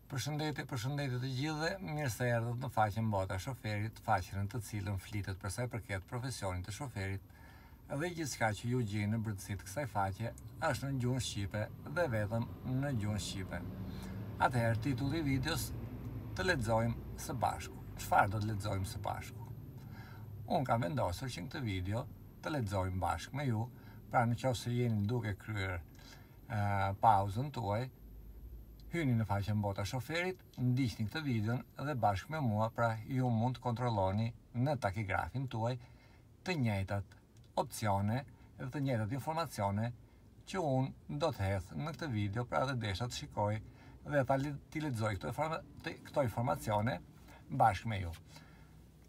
Përshëndetje të gjithëve, mirë se erdhët në faqen Bota e Shoferit, faqen në të cilën flitet për sa i përket profesionit të shoferit dhe gjithçka që ju gjeni në brendësitë kësaj faqe është në gjuhën shqipe dhe vetëm në gjuhën shqipe. Atëherë titulli i videos të lexojmë së bashku. Çfarë do të lexojmë së bashku? Unë kam vendosur që në këtë video të lexojmë bashkë me ju, pra në qoftë se jeni duke kryer pauzën tuaj, hyni në faqen Bota e Shoferit, ndiqni këtë videon dhe bashkë me mua, pra ju mund të kontrolloni në takigrafin tuaj të njëjtat opcione dhe të njëjtat informacione që unë do të hedh në këtë video, pra dhe desha të shikoj dhe t'i lexoj këto informacione bashkë me ju.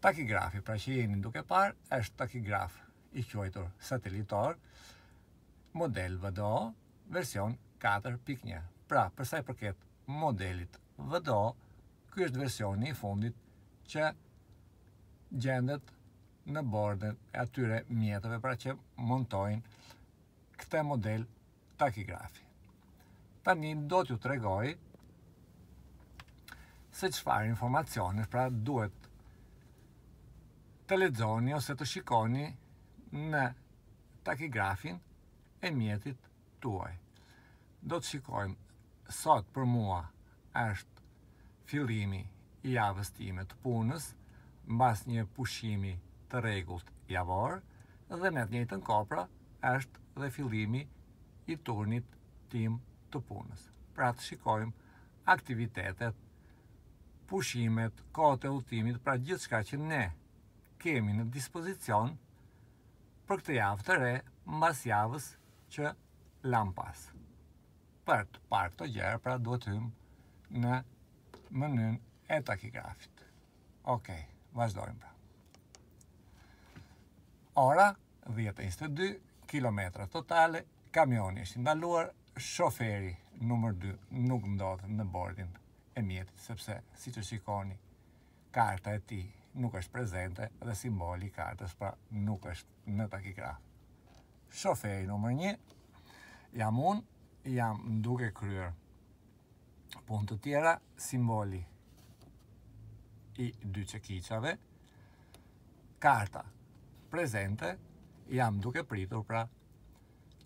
Takigrafi, pra që jeni duke parë, është takigraf i quajtur satelitor, model VDO, version 4.1. Pra, për sa i përket modelit VDO, ky është versioni i fundit që gjendet në bordën e atyre mjetëve pra që montojnë këtë model takigrafi. Tani do t'ju tregoj se çfarë informacione pra duhet të lexoni ose të shikoni në takigrafin e mjetit tuaj. Do të shikojmë sot për mua është fillimi i javës time të punës, mbas një pushimi të rregullt javor, dhe në të njëjtën kohë pra është dhe fillimi i turnit tim të punës. Pra të shikojmë aktivitetet, pushimet, kohët e udhëtimit, pra gjithçka që ne kemi në dispozicion për këtë javë të re, mbas javës që lam pas. Për të parë këto gjëra, pra duhet të hymë në menyn e takigrafit. Okej, vazhdojmë pra. Ora 10:22, kilometra totale, kamioni është ndaluar, shoferi numër 2 nuk ndodhet në bordin e mjetit, sepse siç e shikoni, karta e tij nuk është prezente dhe simboli i kartës pra nuk është në takigraf. Shoferi numër 1 jam unë, jam duke kryer punë të tjera, simboli i dy çekiçave, karta prezente, jam duke pritur pra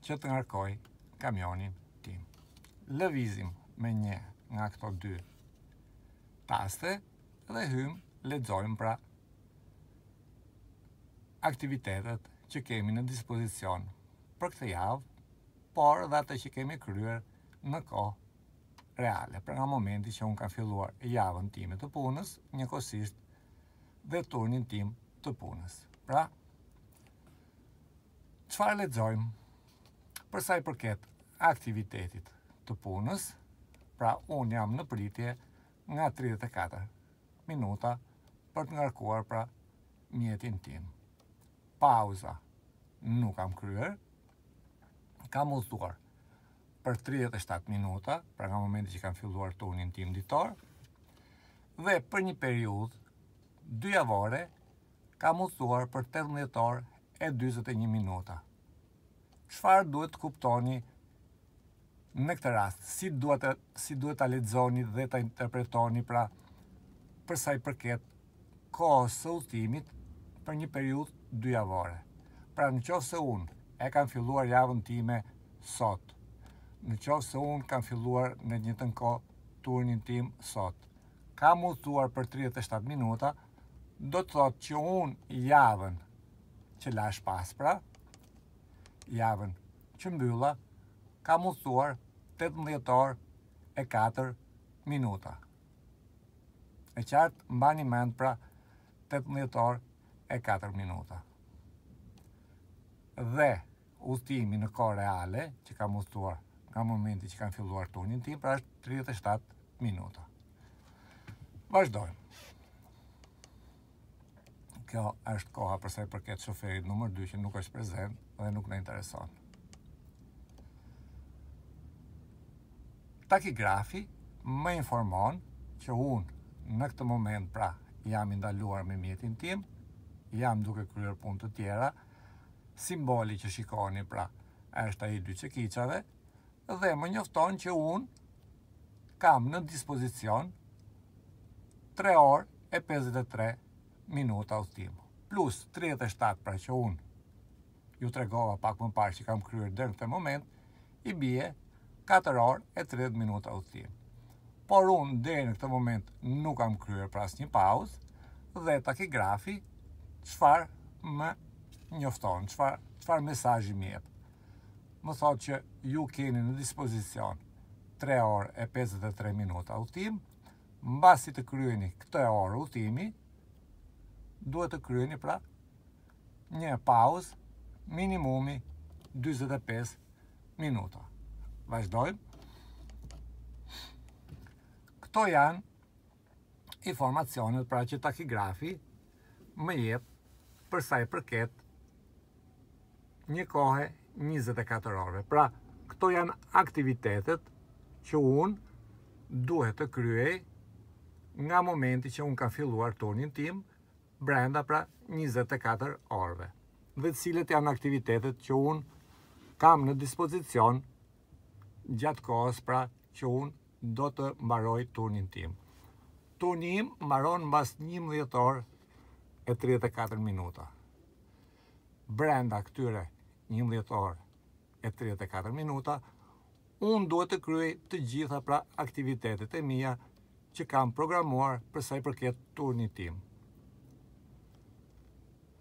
që të ngarkoj kamionin tim. Lëvizim me një nga këto dy taste dhe hym, lexojmë pra aktivitetet që kemi në dispozicion për këtë javë, por dhe atë që kemi kryer në kohë reale, pra nga momenti që unë kam filluar javën time të punës, njëkohësisht dhe turnin tim të punës. Pra, çfarë lexojmë? Për sa i përket aktivitetit të punës, pra unë jam në pritje nga 34 minuta për të ngarkuar pra mjetin tim. Pauza nuk kam kryer, kam udhëtuar për 37 minuta, pra nga momenti që kam filluar turnin tim ditor, dhe për një periudhë 2 javore kam udhëtuar për 18 orë e 41 minuta. Çfarë duhet të kuptoni në këtë rast? Si duhet ta lexoni dhe ta interpretoni pra për sa i përket kohës së udhëtimit për një periudhë 2 javore. Pra në qoftë se unë e kam filluar javën time sot, në qoftë se unë kam filluar në të njëjtën kohë turnin tim sot, kam udhëtuar për 37 minuta, do të thotë që unë javën që lash pas pra, javën që mbylla, kam udhëtuar 18 orë e 4 minuta. E qartë, mbani mend pra 18 orë e 4 minuta. Dhe udhëtimi në kohë reale që kam udhëtuar nga momenti që kam filluar turnin tim, pra është 37 minuta. Vazhdojmë. Kjo është koha për sa i përket shoferit numër 2 që nuk është prezent dhe nuk na intereson. Takigrafi më informon që unë në këtë moment pra jam i ndaluar me mjetin tim, jam duke kryer punë të tjera, simboli që shikoni pra është ai dy çekiçave dhe më njofton që unë kam në dispozicion 3 orë e 53 minuta udhëtim, plus 37 pra që unë ju tregova pak më parë që kam kryer deri në këtë moment, i bie 4 orë e 30 minuta udhëtim. Por unë deri në këtë moment nuk kam kryer pra asnjë pauzë dhe takigrafi çfarë më njofton, çfarë mesazhi më jep. Më thotë që ju keni në dispozicion 3 orë e 53 minuta udhëtim, mbasi të kryeni këtë orë udhëtimi, duhet të kryeni pra një pauzë minimumi 45 minuta. Vazhdojmë. Këto janë informacionet pra që takigrafi më jep për sa i përket një kohe 24 orëve. Pra, këto janë aktivitetet që unë duhet të kryej nga momenti që unë kam filluar turnin tim brenda pra 24 orëve. Dhe cilet janë aktivitetet që unë kam në dispozicion gjatë kohës pra që unë do të mbaroj turnin tim. Turni im mbaron mbas 11 orë e 34 minuta. Brenda këtyre 11 orë e 34 minuta, unë duhet të kryej të gjitha pra aktivitetet e mia që kam programuar për sa i përket turnit tim.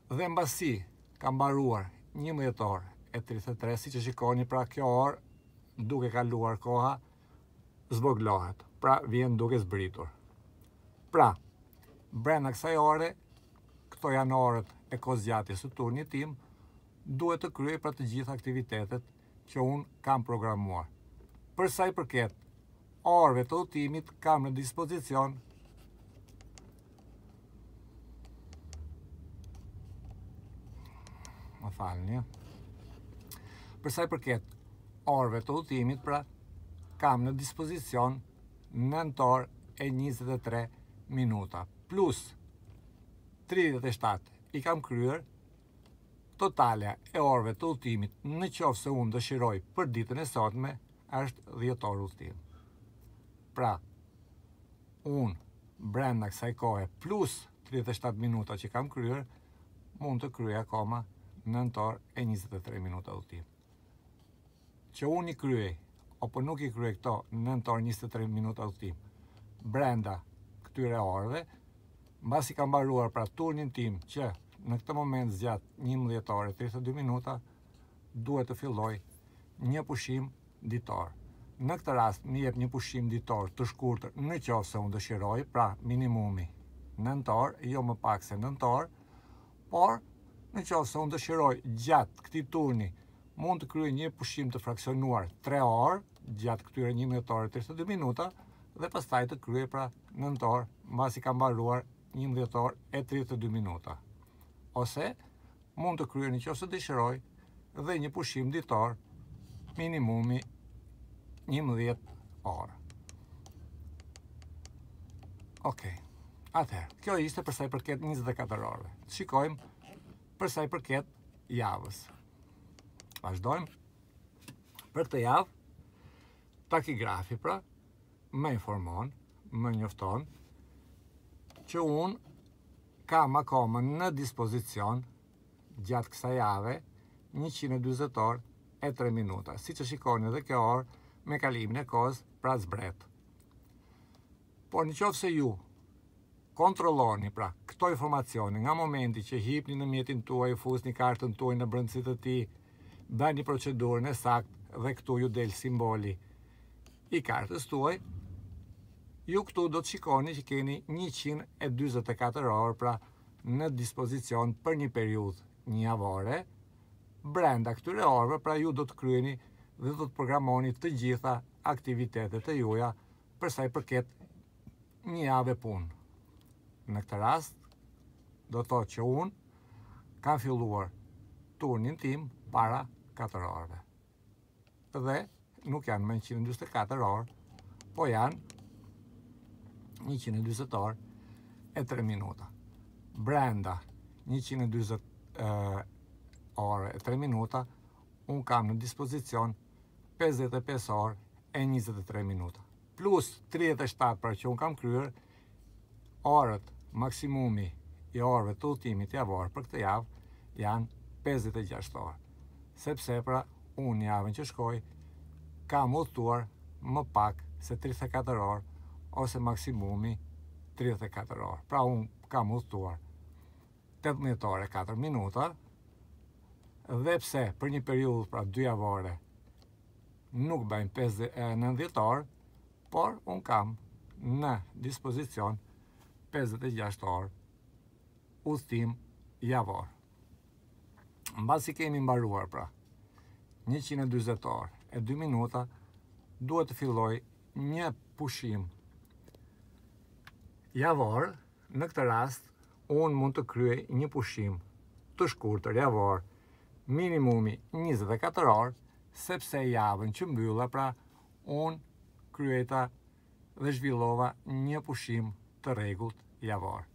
Dhe mbasi kam mbaruar 11 orë e 33, si që shikoni pra kjo orë duke kaluar koha zboglohet, pra vjen duke zbritur. Pra, brenda kësaj ore, këto janë orët e kozgjatjes së turnit tim, duhet të kryej pra të gjitha aktivitetet që unë kam programuar. Për sa i përket orëve të udhëtimit, kam në dispozicion Për sa i përket orëve të udhëtimit, pra kam në dispozicion 9 orë e 23 minuta, plus 37 i kam kryer totalja e orëve të udhëtimit në qoftë se unë dëshiroj për ditën e sotme është 10 orë udhëtim. Pra, unë brenda kësaj kohe plus 37 minuta që kam kryer, mund të kryej akoma 9 orë e 23 minuta udhëtim. Që unë i kryej, apo nuk i kryej këto 9 orë 23 minuta udhëtim, brenda këtyre orëve, mbasi kam mbaruar pra turnin tim që në këtë moment zgjat 11 orë e 32 minuta, duhet të filloj një pushim ditor. Në këtë rast më jep një pushim ditor të shkurtër në qoftë se unë dëshiroj, pra minimumi 9 orë, jo më pak se 9 orë, por në qoftë se unë dëshiroj gjatë këtij turni mund të kryej një pushim të fraksionuar 3 orë gjatë këtyre 11 orë e 32 minuta dhe pastaj të kryej pra 9 orë mbasi ka mbaruar 11 orë e 32 minuta. Ose mund të kryej nëse dëshiroj dhe një pushim ditor minimumi 11 orë. Okej. Atëherë, kjo ishte për sa i përket 24 orëve. Shikojmë për sa i përket javës. Vazhdojmë. Për këtë javë, takigrafi pra më informon, më njofton që unë kam akoma në dispozicion gjatë kësaj jave 140 orë e 3 minuta. Si që shikoni edhe kjo orë me kalimin e kohës pra zbret. Por në qoftë se ju kontrolloni pra këto informacione nga momenti që hipni në mjetin tuaj, fusni kartën tuaj në brendësi të tij, bëni procedurën e saktë dhe këtu ju del simboli i kartës tuaj, ju këtu do të shikoni që keni 144 orë pra në dispozicion për një periudhë javore. Brenda këtyre orëve pra ju do të kryeni dhe do të programoni të gjitha aktivitetet e juaja për sa i përket një javë punë. Në këtë rast, do të thotë që unë kam filluar turnin tim para 4 orëve. Dhe nuk janë më 124 orë, po janë 120 orë e 3 minuta. Brenda 120 orë e 3 minuta, unë kam në dispozicion 55 orë e 23 minuta. plus 37 pra që unë kam kryer, orët maksimumi i orëve të udhëtimit javor për këtë javë janë 56 orë. Sepse pra unë javën që shkoj kam udhëtuar më pak se 34 orë ose maksimumi 34 orë. Pra unë kam udhëtuar 18 orë 4 minuta dhe pse për një periudhë pra 2 javore nuk bëjmë 90 orë, por unë kam në dispozicion 56 orë udhëtim javor. Mbasi kemi mbaruar pra 140 orë e 2 minuta, duhet të filloj një pushim javor. Në këtë rast, unë mund të kryej një pushim të shkurtër javor, minimumi 24 orë, sepse javën që mbylla pra, unë kryeta dhe zhvillova një pushim të rregullt javor.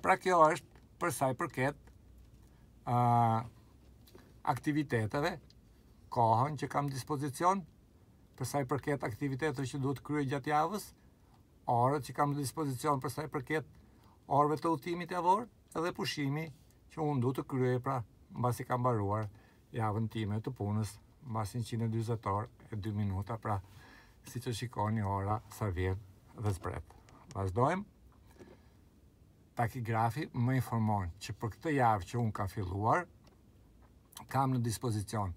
Pra kjo është për sa i përket aktiviteteve, kohën që kam dispozicion, për sa i përket aktiviteteve që duhet kryej gjatë javës, orët që kam dispozicion për sa i përket orëve të udhëtimit javor, edhe pushimi që unë duhet të kryej pra mbasi kam mbaruar javën time të punës, mbasi 140 orë e 2 minuta, pra si që shikoni ora sa vjen dhe zbret. Vazhdojmë. Takigrafi më informon që për këtë javë që unë kam filluar, kam në dispozicion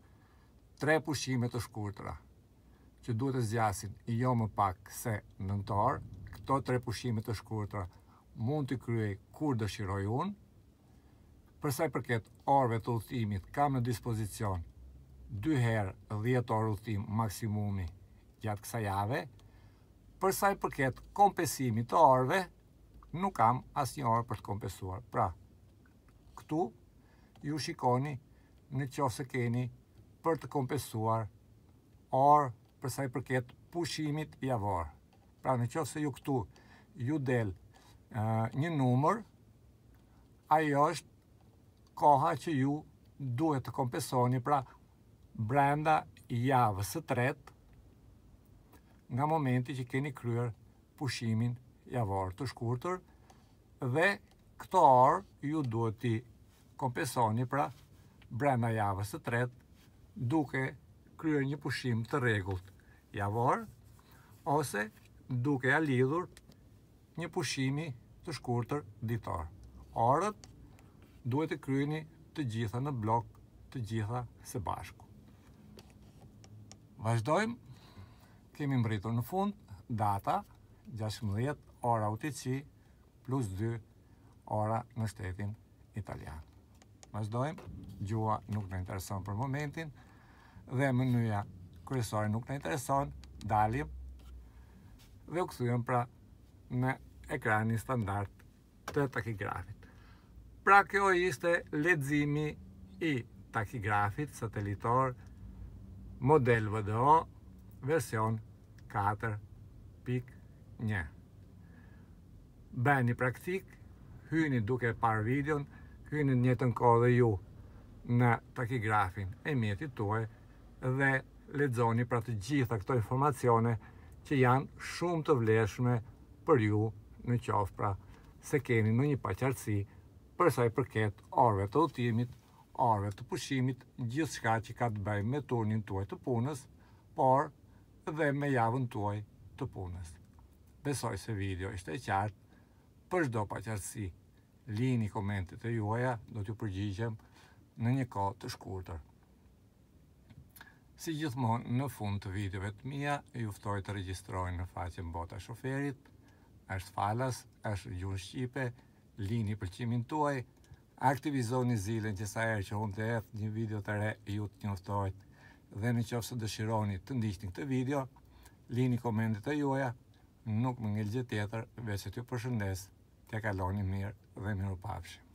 3 pushime të shkurtra, që duhet të zgjasin jo më pak se 9 orë. Këto 3 pushime të shkurtra mund të kryej kur dëshiroj unë. Për sa i përket orëve të udhëtimit, kam në dispozicion 2 herë 10 orë udhëtim maksimumi gjatë kësaj jave. Për sa i përket kompensimit të orëve, nuk kam asnjë orë për të kompensuar. Pra, këtu ju shikoni në qoftë se keni për të kompensuar orë për sa i përket pushimit javor. Pra, në qoftë se ju këtu ju del një numër, ajo është koha që ju duhet të kompensoni, pra brenda javës së tretë, nga momenti që keni kryer pushimin javor të shkurtër, dhe këto orë ju duhet t'i kompensoni pra brenda javës së tretë, duke kryer një pushim të rregullt javor, ose duke ja lidhur një pushimi të shkurtër ditor. Orët duhet të kryeni të gjitha në blok, të gjitha së bashku. Vazhdojmë. Kemi mbritur në fund data 16 ora UTC plus 2 ora në shtetin italian. Vazhdojmë. Gjua nuk në intereson për momentin dhe mënyra kryesore nuk në intereson. Dalim dhe u kthyem pra në ekranin standard të takigrafit. Pra kjo ishte leximi i takigrafit satelitor model VDO version 4.1. Bëni praktik, hyni duke parë videon, hyni në njëjtën kohë dhe ju në takigrafin e mjetit tuaj dhe lexoni pra të gjitha këto informacione që janë shumë të vlefshme për ju, në qoftë pra se keni në një paqartësi për sa i përket orëve të udhëtimit, orëve të pushimit, gjithçka që ka të bëjë me turnin tuaj të punës, por dhe me javën tuaj të punës. Besoj se video ishte e qartë. Për çdo paqartësi, lini komentet e juaja, do t'ju përgjigjem në një kohë të shkurtër. Si gjithmonë në fund të videove të mia, ju ftoj të regjistrojeni në faqen Bota e Shoferit. Është falas, është gjuhë shqipe, lini pëlqimin tuaj, aktivizoni zilën që sa herë që unë të hedh një video të re, ju të njoftohet, dhe në qoftë se dëshironi të ndiqni këtë video, lini komentet e juaja, nuk më ngel gjë tjetër veç se t'ju përshëndes, t'ja kaloni mirë dhe mirupafshim.